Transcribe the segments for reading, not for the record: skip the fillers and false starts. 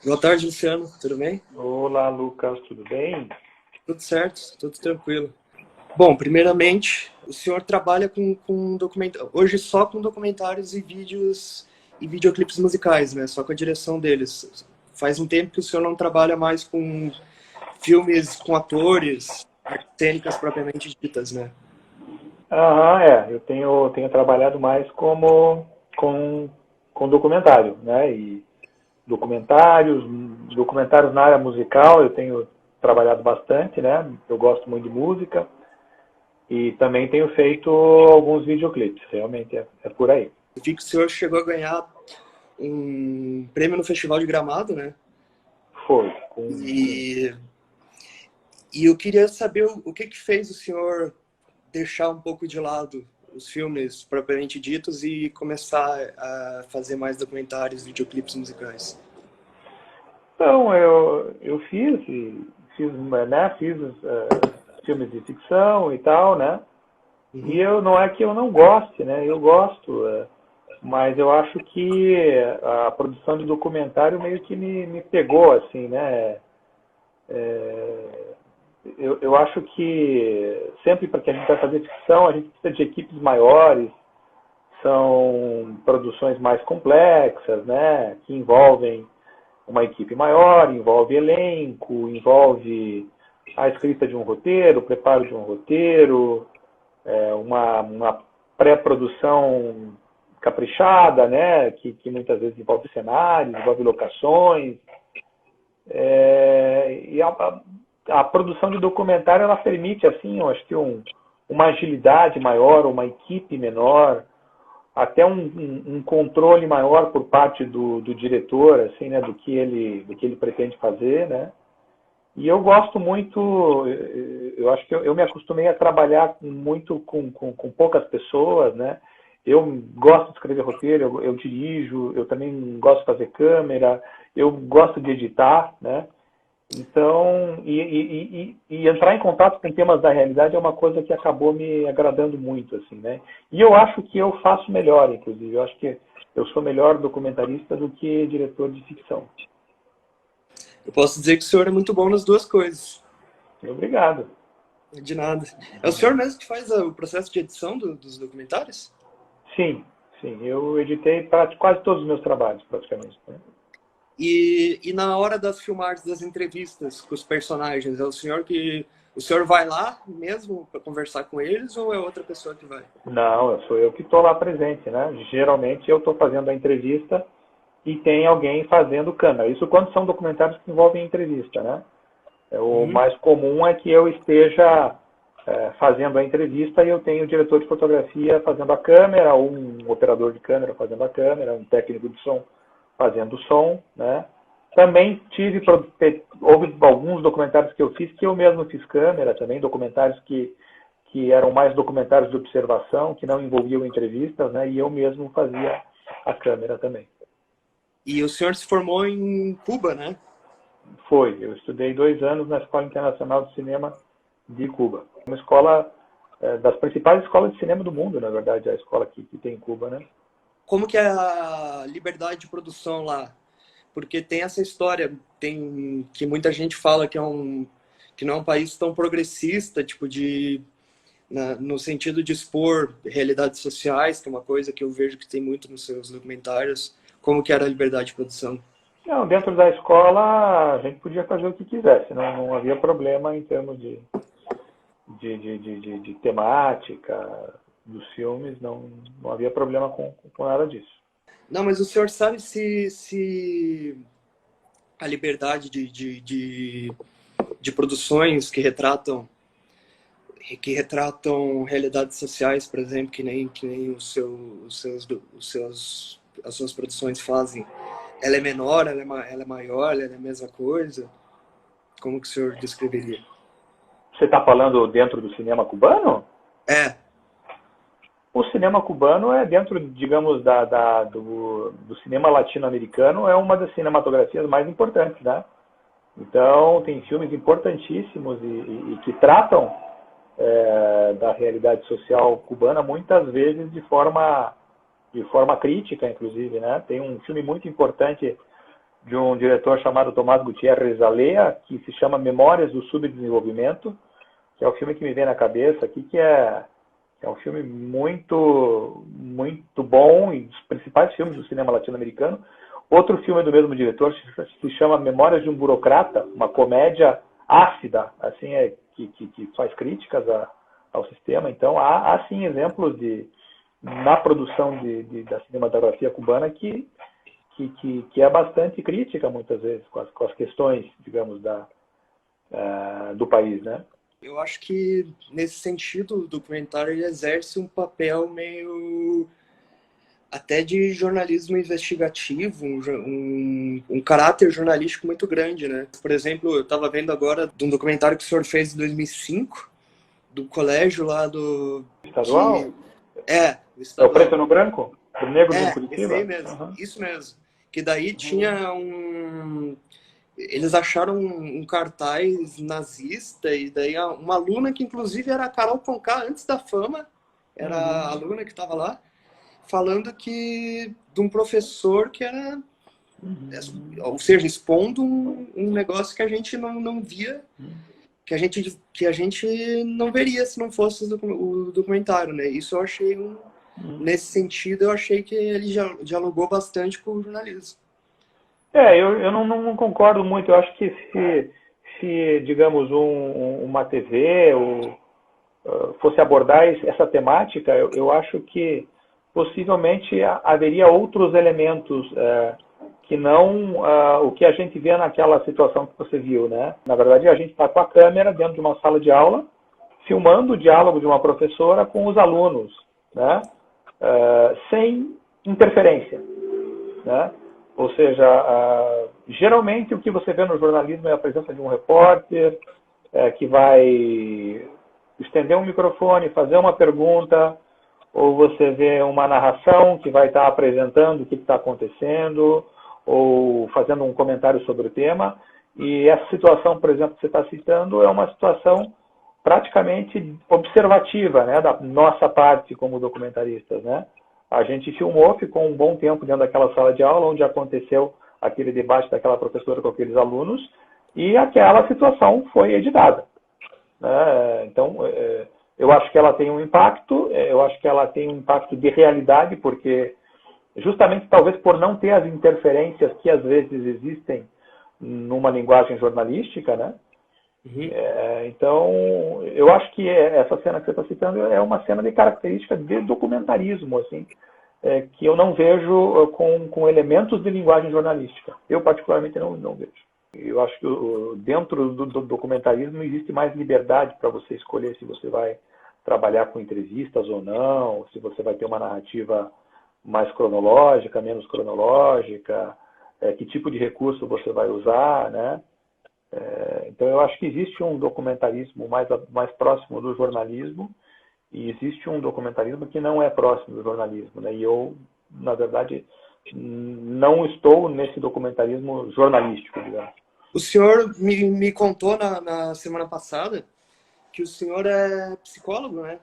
Boa tarde, Luciano. Tudo bem? Olá, Lucas, tudo bem? Tudo certo, tudo tranquilo. Bom, primeiramente, o senhor trabalha com hoje só com documentários e vídeos e videoclipes musicais, né? Só com a direção deles. Faz um tempo que o senhor não trabalha mais com filmes com atores, artes cênicas propriamente ditas, né? Aham, eu tenho trabalhado mais com, com documentário, né? E documentários na área musical, eu tenho trabalhado bastante, né? Eu gosto muito de música e também tenho feito alguns videoclipes, realmente é por aí. Eu vi que o senhor chegou a ganhar um prêmio no Festival de Gramado, né? Foi, E, e eu queria saber o que fez o senhor deixar um pouco de lado os filmes propriamente ditos e começar a fazer mais documentários, videoclipes musicais. Então, eu fiz filmes de ficção e tal, né? E Uhum. eu não é que eu não goste, né? Eu gosto, mas eu acho que a produção de documentário meio que me pegou, assim, né? Eu acho que sempre para que a gente vai fazer ficção, a gente precisa de equipes maiores, são produções mais complexas, né? Que envolvem uma equipe maior, envolve elenco, envolve a escrita de um roteiro, o preparo de um roteiro, uma pré-produção caprichada, né, que muitas vezes envolve cenários, envolve locações. E a produção de documentário ela permite, assim, eu acho que uma agilidade maior, uma equipe menor, até um controle maior por parte do diretor, assim, né, do que ele pretende fazer, né? E eu gosto muito, eu acho que eu me acostumei a trabalhar muito com poucas pessoas, né? Eu gosto de escrever roteiro, eu dirijo, eu também gosto de fazer câmera, eu gosto de editar, né? Então, e entrar em contato com temas da realidade é uma coisa que acabou me agradando muito, assim, né? E eu acho que eu faço melhor, inclusive. Eu acho que eu sou melhor documentarista do que diretor de ficção. Eu posso dizer que o senhor é muito bom nas duas coisas. Obrigado. De nada. É o senhor mesmo que faz o processo de edição dos documentários? Sim, sim. Eu editei quase todos os meus trabalhos, praticamente, né? E na hora das filmagens, das entrevistas com os personagens, é o senhor que. O senhor vai lá mesmo para conversar com eles ou é outra pessoa que vai? Não, sou eu que estou lá presente, né? Geralmente eu estou fazendo a entrevista e tem alguém fazendo câmera. Isso quando são documentários que envolvem entrevista, né? O Uhum. mais comum é que eu esteja fazendo a entrevista e eu tenho o diretor de fotografia fazendo a câmera, ou um operador de câmera fazendo a câmera, um técnico de som fazendo o som, né? Também houve alguns documentários que eu fiz que eu mesmo fiz câmera também, documentários que eram mais documentários de observação, que não envolviam entrevistas, né? E eu mesmo fazia a câmera também. E o senhor se formou em Cuba, né? Foi, eu estudei 2 anos na Escola Internacional de Cinema de Cuba. Uma escola das principais escolas de cinema do mundo, na verdade, a escola que tem em Cuba, né? Como que é a liberdade de produção lá? Porque tem essa história, tem que muita gente fala que não é um país tão progressista, tipo no sentido de expor realidades sociais, que é uma coisa que eu vejo que tem muito nos seus documentários. Como que era a liberdade de produção? Não, dentro da escola a gente podia fazer o que quisesse, não havia problema em termos de temática dos filmes, não havia problema com nada disso. Não, mas o senhor sabe se a liberdade de produções que retratam realidades sociais, por exemplo, que nem as suas produções fazem, ela é menor, ela é maior, ela é a mesma coisa? Como que o senhor descreveria? Você está falando dentro do cinema cubano? É, O cinema cubano é dentro, digamos, do cinema latino-americano, é uma das cinematografias mais importantes, né? Então, tem filmes importantíssimos e que tratam da realidade social cubana, muitas vezes de forma crítica, inclusive, né? Tem um filme muito importante de um diretor chamado Tomás Gutierrez Alea, que se chama Memórias do Subdesenvolvimento, que é o filme que me vem na cabeça aqui, que é um filme muito, muito bom e dos principais filmes do cinema latino-americano. Outro filme do mesmo diretor se chama Memórias de um Burocrata, uma comédia ácida, assim, que faz críticas ao sistema. Então, há sim exemplos na produção da cinematografia cubana que é bastante crítica, muitas vezes, com as questões, digamos, do país, né? Eu acho que, nesse sentido, o documentário ele exerce um papel meio até de jornalismo investigativo, um caráter jornalístico muito grande, né? Por exemplo, eu estava vendo agora de um documentário que o senhor fez em 2005, do colégio lá do... Estadual? O É o estadual. Preto no Branco? O Negro de Curitiba? Esse aí mesmo, Uhum. isso mesmo. Que daí tinha eles acharam um cartaz nazista e daí uma aluna que inclusive era a Carol Conká antes da fama, era a aluna que estava lá, falando que de um professor que era, ou seja, expondo um negócio que a gente não via, que a gente não veria se não fosse o documentário, né? Isso eu achei nesse sentido, eu achei que ele dialogou bastante com o jornalismo. Eu não concordo muito. Eu acho que se digamos, uma TV fosse abordar essa temática, eu acho que possivelmente haveria outros elementos que não o que a gente vê naquela situação que você viu, né? Na verdade, a gente está com a câmera dentro de uma sala de aula, filmando o diálogo de uma professora com os alunos, né? Sem interferência, né? Ou seja, geralmente o que você vê no jornalismo é a presença de um repórter que vai estender um microfone, fazer uma pergunta, ou você vê uma narração que vai estar apresentando o que está acontecendo, ou fazendo um comentário sobre o tema. E essa situação, por exemplo, que você está citando, é uma situação praticamente observativa, né, da nossa parte como documentaristas, né? A gente filmou, ficou um bom tempo dentro daquela sala de aula onde aconteceu aquele debate daquela professora com aqueles alunos e aquela situação foi editada, né? Então, eu acho que ela tem um impacto, eu acho que ela tem um impacto de realidade, porque justamente talvez por não ter as interferências que às vezes existem numa linguagem jornalística, né? Então, eu acho que essa cena que você está citando é uma cena de característica de documentarismo, assim, que eu não vejo com elementos de linguagem jornalística. Eu, particularmente, não vejo. Eu acho que dentro do documentarismo existe mais liberdade para você escolher se você vai trabalhar com entrevistas ou não, se você vai ter uma narrativa mais cronológica, menos cronológica, que tipo de recurso você vai usar, né? Então, eu acho que existe um documentarismo mais próximo do jornalismo e existe um documentarismo que não é próximo do jornalismo, né? E eu, na verdade, não estou nesse documentarismo jornalístico, digamos. O senhor me contou na semana passada que o senhor é psicólogo, né?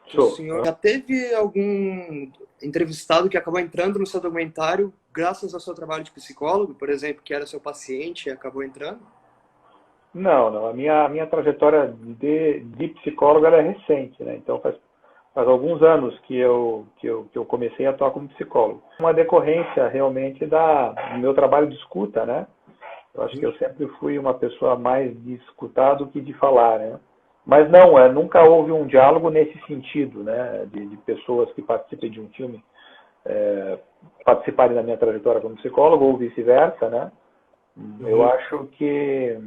Que o senhor já teve algum entrevistado que acabou entrando no seu documentário graças ao seu trabalho de psicólogo, por exemplo, que era seu paciente e acabou entrando? Não. A minha trajetória de psicólogo ela é recente, né? Então faz alguns anos que eu comecei a atuar como psicólogo. Uma decorrência realmente do meu trabalho de escuta, né? Eu acho que eu sempre fui uma pessoa mais de escutar do que de falar, né? Mas nunca houve um diálogo nesse sentido, né? De pessoas que participem de um filme participarem da minha trajetória como psicólogo ou vice-versa, né? Eu acho que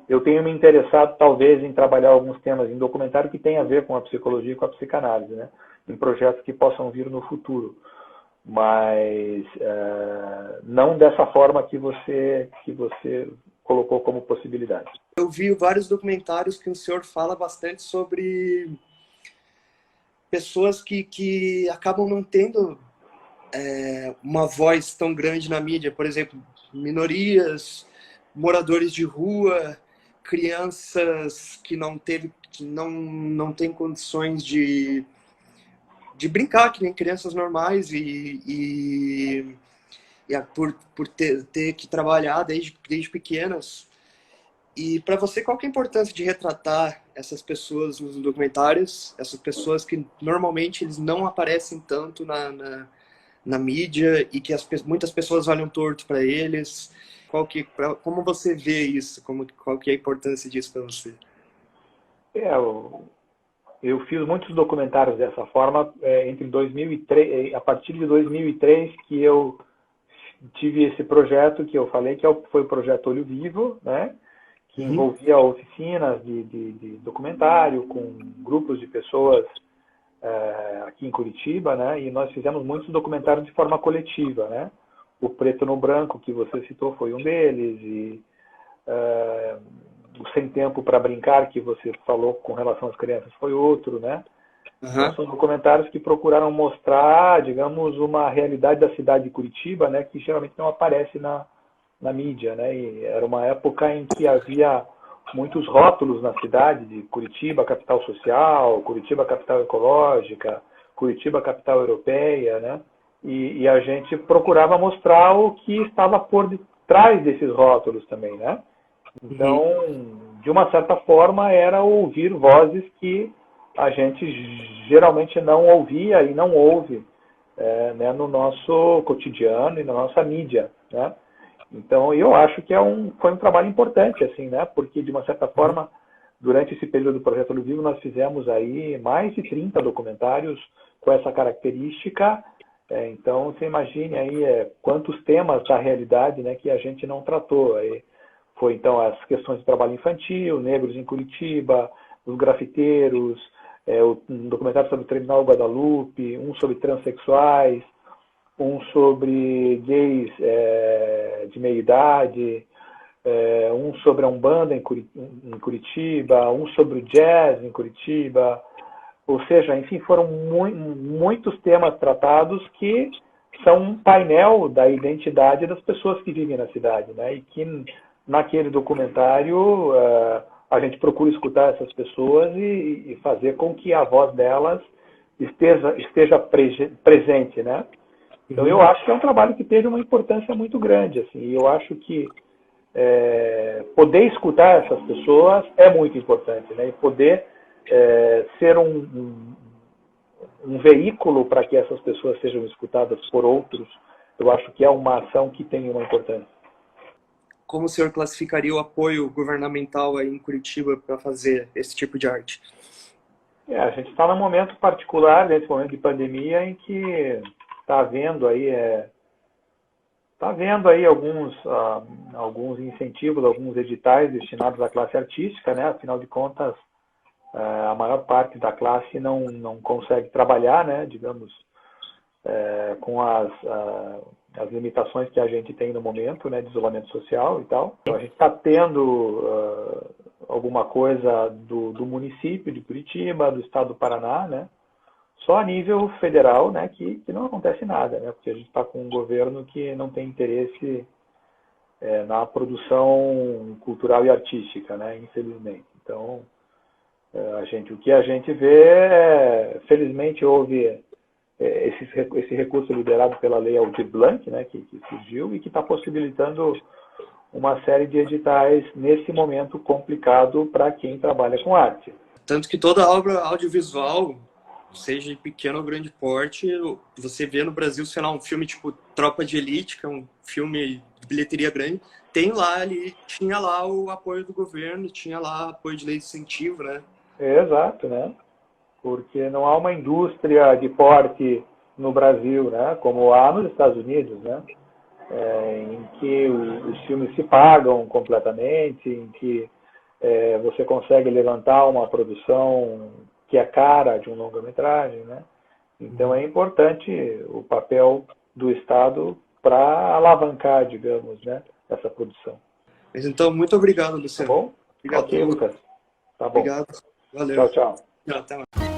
eu tenho me interessado, talvez, em trabalhar alguns temas em documentário que tem a ver com a psicologia e com a psicanálise, né? Em projetos que possam vir no futuro. Mas não dessa forma que você colocou como possibilidade. Eu vi vários documentários que o senhor fala bastante sobre pessoas que acabam não tendo uma voz tão grande na mídia. Por exemplo, minorias, moradores de rua, crianças que não têm condições de brincar que nem crianças normais e por ter que trabalhar desde pequenas. E para você, qual que é a importância de retratar essas pessoas nos documentários, essas pessoas que normalmente eles não aparecem tanto na mídia e que muitas pessoas olham torto para eles? Como você vê isso? Qual que é a importância disso para você? Eu fiz muitos documentários dessa forma entre 2003, a partir de 2003 que eu tive esse projeto que eu falei, que foi o projeto Olho Vivo, né? Que envolvia oficinas de documentário com grupos de pessoas aqui em Curitiba, né? E nós fizemos muitos documentários de forma coletiva, né? O Preto no Branco, que você citou, foi um deles, e o Sem Tempo para Brincar, que você falou com relação às crianças, foi outro, né? Então, são documentários que procuraram mostrar, digamos, uma realidade da cidade de Curitiba, né? Que geralmente não aparece na mídia, né? E era uma época em que havia muitos rótulos na cidade de Curitiba, capital social, Curitiba, capital ecológica, Curitiba, capital europeia, né? E a gente procurava mostrar o que estava por detrás desses rótulos também, né? Então, de uma certa forma, era ouvir vozes que a gente geralmente não ouvia e não ouve né, no nosso cotidiano e na nossa mídia, né? Então, eu acho que foi um trabalho importante, assim, né? Porque, de uma certa forma, durante esse período do Projeto Olho Vivo, nós fizemos aí mais de 30 documentários com essa característica. Então, você imagine aí quantos temas da realidade, né, que a gente não tratou. Aí foi, então, as questões de trabalho infantil, negros em Curitiba, os grafiteiros, um documentário sobre o Terminal Guadalupe, um sobre transexuais, um sobre gays de meia-idade, um sobre a Umbanda em Curitiba, um sobre o jazz em Curitiba. Ou seja, enfim, foram muitos temas tratados que são um painel da identidade das pessoas que vivem na cidade, né? E que naquele documentário a gente procura escutar essas pessoas e fazer com que a voz delas esteja presente, né? Então, eu acho que é um trabalho que teve uma importância muito grande, assim, e eu acho que poder escutar essas pessoas é muito importante, né? E poder ser um veículo para que essas pessoas sejam escutadas por outros, eu acho que é uma ação que tem uma importância. Como o senhor classificaria o apoio governamental aí em Curitiba para fazer esse tipo de arte? A gente está num momento particular, nesse momento de pandemia, em que está havendo aí alguns incentivos, alguns editais destinados à classe artística, né? Afinal de contas, a maior parte da classe não consegue trabalhar, né? Digamos, com as limitações que a gente tem no momento, né? De isolamento social e tal. Então, a gente está tendo alguma coisa do município de Curitiba, do estado do Paraná, né? Só a nível federal, né, que não acontece nada, né, porque a gente está com um governo que não tem interesse na produção cultural e artística, né, infelizmente. Então, o que a gente vê, felizmente houve esse recurso liderado pela Lei Aldir Blanc, né, que surgiu e que está possibilitando uma série de editais nesse momento complicado para quem trabalha com arte. Tanto que toda obra audiovisual, seja de pequeno ou grande porte, você vê no Brasil, sei lá, um filme tipo Tropa de Elite, que é um filme de bilheteria grande, tinha lá o apoio do governo, tinha lá apoio de lei de incentivo, né? Exato, né? Porque não há uma indústria de porte no Brasil, né? Como há nos Estados Unidos, né? Em que os filmes se pagam completamente, em que você consegue levantar uma produção que é cara de um longa-metragem, né? Então é importante o papel do Estado para alavancar, digamos, né, essa produção. Mas então, muito obrigado, Tá Luciano. bom? Obrigado. Ok, Lucas. Tá bom. Obrigado. Valeu. Tchau, tchau. Até mais.